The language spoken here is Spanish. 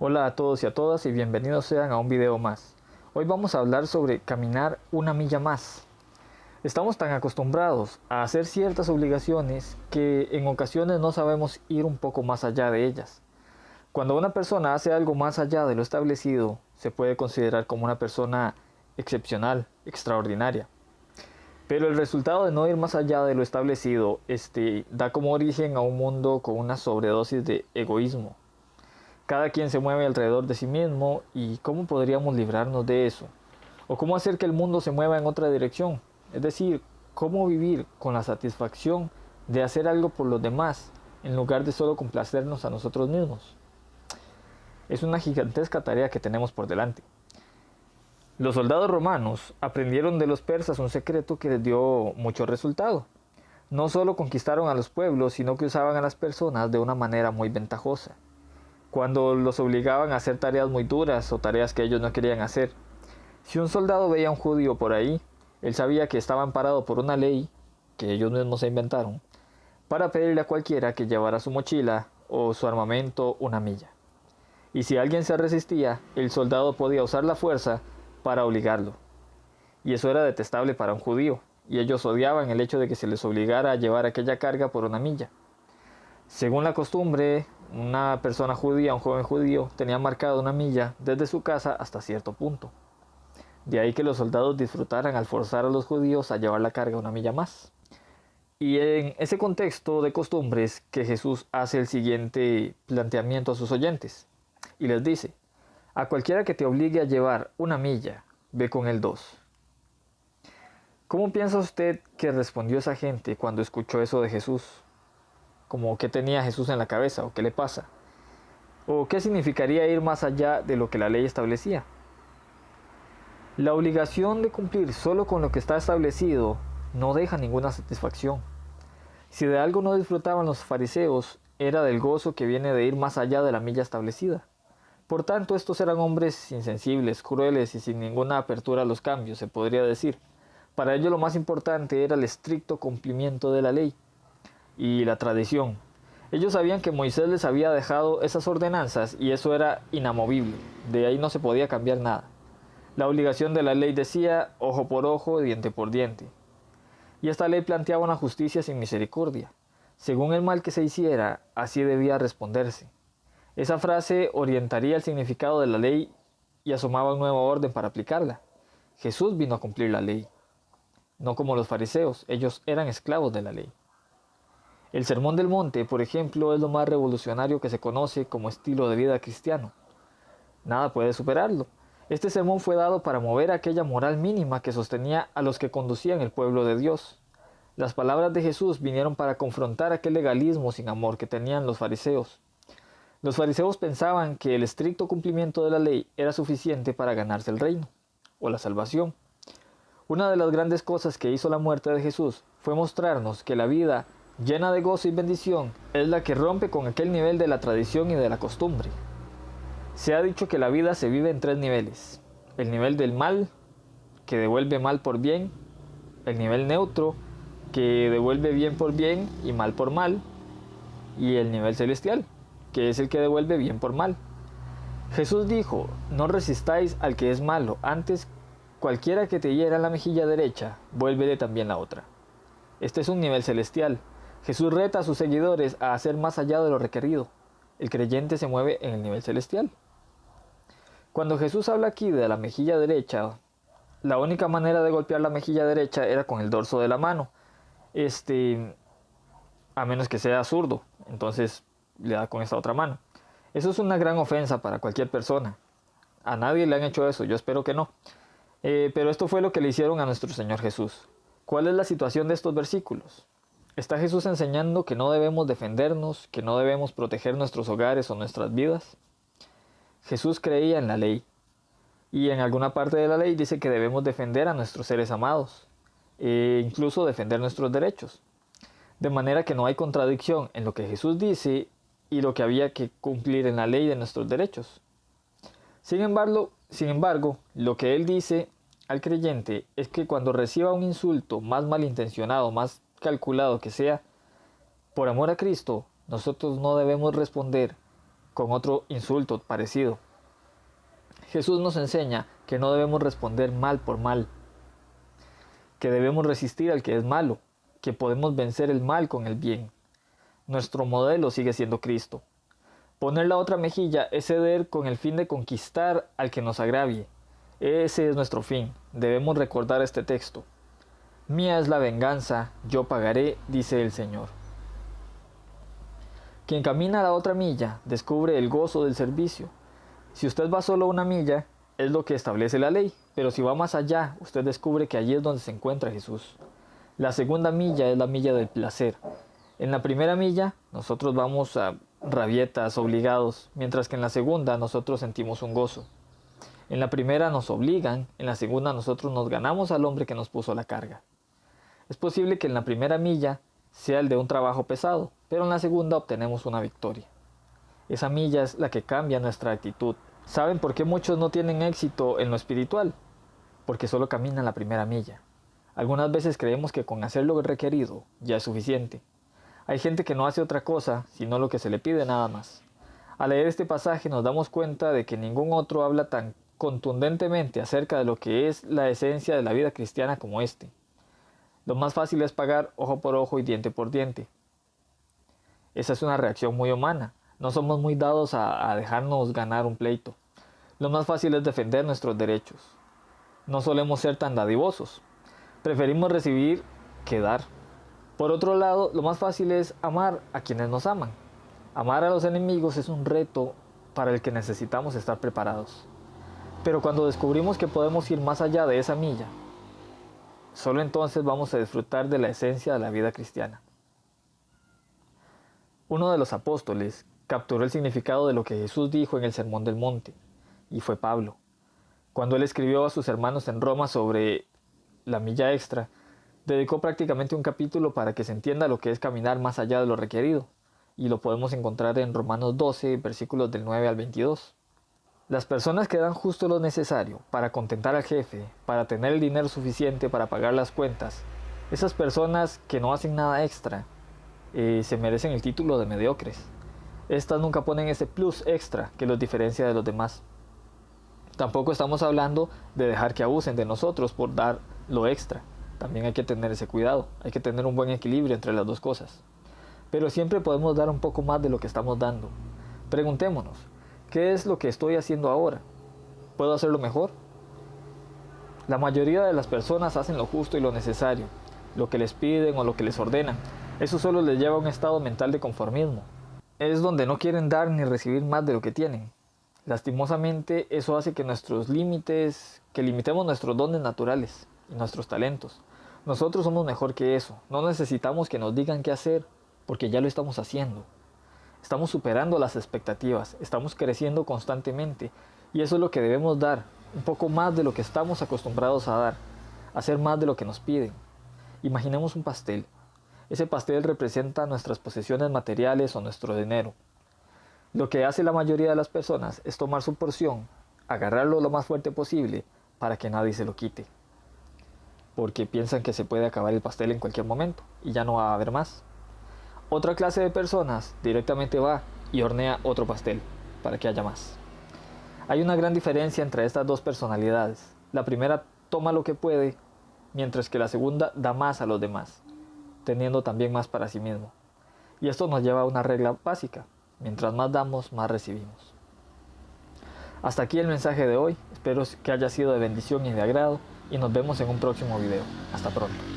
Hola a todos y a todas y bienvenidos sean a un video más. Hoy vamos a hablar sobre caminar una milla más. Estamos tan acostumbrados a hacer ciertas obligaciones que en ocasiones no sabemos ir un poco más allá de ellas. Cuando una persona hace algo más allá de lo establecido, se puede considerar como una persona excepcional, extraordinaria. Pero el resultado de no ir más allá de lo establecido, da como origen a un mundo con una sobredosis de egoísmo. Cada quien se mueve alrededor de sí mismo y cómo podríamos librarnos de eso. O cómo hacer que el mundo se mueva en otra dirección. Es decir, cómo vivir con la satisfacción de hacer algo por los demás en lugar de solo complacernos a nosotros mismos. Es una gigantesca tarea que tenemos por delante. Los soldados romanos aprendieron de los persas un secreto que les dio mucho resultado. No solo conquistaron a los pueblos, sino que usaban a las personas de una manera muy ventajosa. Cuando los obligaban a hacer tareas muy duras o tareas que ellos no querían hacer. Si un soldado veía a un judío por ahí, él sabía que estaba amparado por una ley que ellos mismos se inventaron para pedirle a cualquiera que llevara su mochila o su armamento una milla. Y si alguien se resistía, el soldado podía usar la fuerza para obligarlo. Y eso era detestable para un judío, y ellos odiaban el hecho de que se les obligara a llevar aquella carga por una milla. Según la costumbre, una persona judía, un joven judío, tenía marcada una milla desde su casa hasta cierto punto. De ahí que los soldados disfrutaran al forzar a los judíos a llevar la carga una milla más. Y en ese contexto de costumbres que Jesús hace el siguiente planteamiento a sus oyentes. Y les dice, a cualquiera que te obligue a llevar una milla, ve con él dos. ¿Cómo piensa usted que respondió esa gente cuando escuchó eso de Jesús? Como qué tenía Jesús en la cabeza o qué le pasa, o qué significaría ir más allá de lo que la ley establecía. La obligación de cumplir solo con lo que está establecido no deja ninguna satisfacción. Si de algo no disfrutaban los fariseos, era del gozo que viene de ir más allá de la milla establecida. Por tanto, estos eran hombres insensibles, crueles y sin ninguna apertura a los cambios, se podría decir. Para ellos lo más importante era el estricto cumplimiento de la ley y la tradición. Ellos sabían que Moisés les había dejado esas ordenanzas y eso era inamovible, de ahí no se podía cambiar nada. La obligación de la ley decía ojo por ojo, diente por diente. Y esta ley planteaba una justicia sin misericordia. Según el mal que se hiciera, así debía responderse. Esa frase orientaría el significado de la ley y asomaba un nuevo orden para aplicarla. Jesús vino a cumplir la ley, no como los fariseos, ellos eran esclavos de la ley. El Sermón del Monte, por ejemplo, es lo más revolucionario que se conoce como estilo de vida cristiano. Nada puede superarlo. Este sermón fue dado para mover aquella moral mínima que sostenía a los que conducían el pueblo de Dios. Las palabras de Jesús vinieron para confrontar aquel legalismo sin amor que tenían los fariseos. Los fariseos pensaban que el estricto cumplimiento de la ley era suficiente para ganarse el reino, o la salvación. Una de las grandes cosas que hizo la muerte de Jesús fue mostrarnos que la vida llena de gozo y bendición es la que rompe con aquel nivel de la tradición y de la costumbre. Se ha dicho que la vida se vive en tres niveles. El nivel del mal, que devuelve mal por bien. El nivel neutro, que devuelve bien por bien y mal por mal. Y el nivel celestial, que es el que devuelve bien por mal. Jesús dijo, no resistáis al que es malo, antes cualquiera que te hiera en la mejilla derecha, vuélvele también la otra. Este es un nivel celestial. Jesús reta a sus seguidores a hacer más allá de lo requerido. El creyente se mueve en el nivel celestial. Cuando Jesús habla aquí de la mejilla derecha, la única manera de golpear la mejilla derecha era con el dorso de la mano. A menos que sea zurdo, entonces le da con esta otra mano. Eso es una gran ofensa para cualquier persona. A nadie le han hecho eso, yo espero que no. Pero esto fue lo que le hicieron a nuestro Señor Jesús. ¿Cuál es la situación de estos versículos? ¿Está Jesús enseñando que no debemos defendernos, que no debemos proteger nuestros hogares o nuestras vidas? Jesús creía en la ley. Y en alguna parte de la ley dice que debemos defender a nuestros seres amados. E incluso defender nuestros derechos. De manera que no hay contradicción en lo que Jesús dice y lo que había que cumplir en la ley de nuestros derechos. Sin embargo, lo que él dice al creyente es que cuando reciba un insulto, más malintencionado, más calculado que sea, por amor a Cristo, nosotros no debemos responder con otro insulto parecido. Jesús nos enseña que no debemos responder mal por mal, que debemos resistir al que es malo, que podemos vencer el mal con el bien. Nuestro modelo sigue siendo Cristo. Poner la otra mejilla es ceder con el fin de conquistar al que nos agravie. Ese es nuestro fin. Debemos recordar este texto. Mía es la venganza, yo pagaré, dice el Señor. Quien camina la otra milla descubre el gozo del servicio. Si usted va solo una milla, es lo que establece la ley, pero si va más allá, usted descubre que allí es donde se encuentra Jesús. La segunda milla es la milla del placer. En la primera milla, nosotros vamos a rabietas, obligados, mientras que en la segunda nosotros sentimos un gozo. En la primera nos obligan, en la segunda nosotros nos ganamos al hombre que nos puso la carga. Es posible que en la primera milla sea el de un trabajo pesado, pero en la segunda obtenemos una victoria. Esa milla es la que cambia nuestra actitud. ¿Saben por qué muchos no tienen éxito en lo espiritual? Porque solo caminan la primera milla. Algunas veces creemos que con hacer lo requerido ya es suficiente. Hay gente que no hace otra cosa, sino lo que se le pide nada más. Al leer este pasaje nos damos cuenta de que ningún otro habla tan contundentemente acerca de lo que es la esencia de la vida cristiana como este. Lo más fácil es pagar ojo por ojo y diente por diente. Esa es una reacción muy humana. No somos muy dados a dejarnos ganar un pleito. Lo más fácil es defender nuestros derechos. No solemos ser tan dadivosos. Preferimos recibir que dar. Por otro lado, lo más fácil es amar a quienes nos aman. Amar a los enemigos es un reto para el que necesitamos estar preparados. Pero cuando descubrimos que podemos ir más allá de esa milla, solo entonces vamos a disfrutar de la esencia de la vida cristiana. Uno de los apóstoles capturó el significado de lo que Jesús dijo en el Sermón del Monte, y fue Pablo. Cuando él escribió a sus hermanos en Roma sobre la milla extra, dedicó prácticamente un capítulo para que se entienda lo que es caminar más allá de lo requerido, y lo podemos encontrar en Romanos 12, versículos del 9 al 22. Las personas que dan justo lo necesario para contentar al jefe, para tener el dinero suficiente para pagar las cuentas, esas personas que no hacen nada extra, se merecen el título de mediocres. Estas nunca ponen ese plus extra que los diferencia de los demás. Tampoco estamos hablando de dejar que abusen de nosotros por dar lo extra. También hay que tener ese cuidado, hay que tener un buen equilibrio entre las dos cosas. Pero siempre podemos dar un poco más de lo que estamos dando. Preguntémonos, ¿qué es lo que estoy haciendo ahora? ¿Puedo hacerlo mejor? La mayoría de las personas hacen lo justo y lo necesario, lo que les piden o lo que les ordenan. Eso solo les lleva a un estado mental de conformismo. Es donde no quieren dar ni recibir más de lo que tienen. Lastimosamente, eso hace que limitemos nuestros dones naturales y nuestros talentos. Nosotros somos mejor que eso. No necesitamos que nos digan qué hacer, porque ya lo estamos haciendo. Estamos superando las expectativas, estamos creciendo constantemente, y eso es lo que debemos dar, un poco más de lo que estamos acostumbrados a dar, hacer más de lo que nos piden. Imaginemos un pastel. Ese pastel representa nuestras posesiones materiales o nuestro dinero. Lo que hace la mayoría de las personas es tomar su porción, agarrarlo lo más fuerte posible para que nadie se lo quite. Porque piensan que se puede acabar el pastel en cualquier momento y ya no va a haber más. Otra clase de personas directamente va y hornea otro pastel para que haya más. Hay una gran diferencia entre estas dos personalidades. La primera toma lo que puede, mientras que la segunda da más a los demás, teniendo también más para sí mismo. Y esto nos lleva a una regla básica: mientras más damos, más recibimos. Hasta aquí el mensaje de hoy. Espero que haya sido de bendición y de agrado, y nos vemos en un próximo video. Hasta pronto.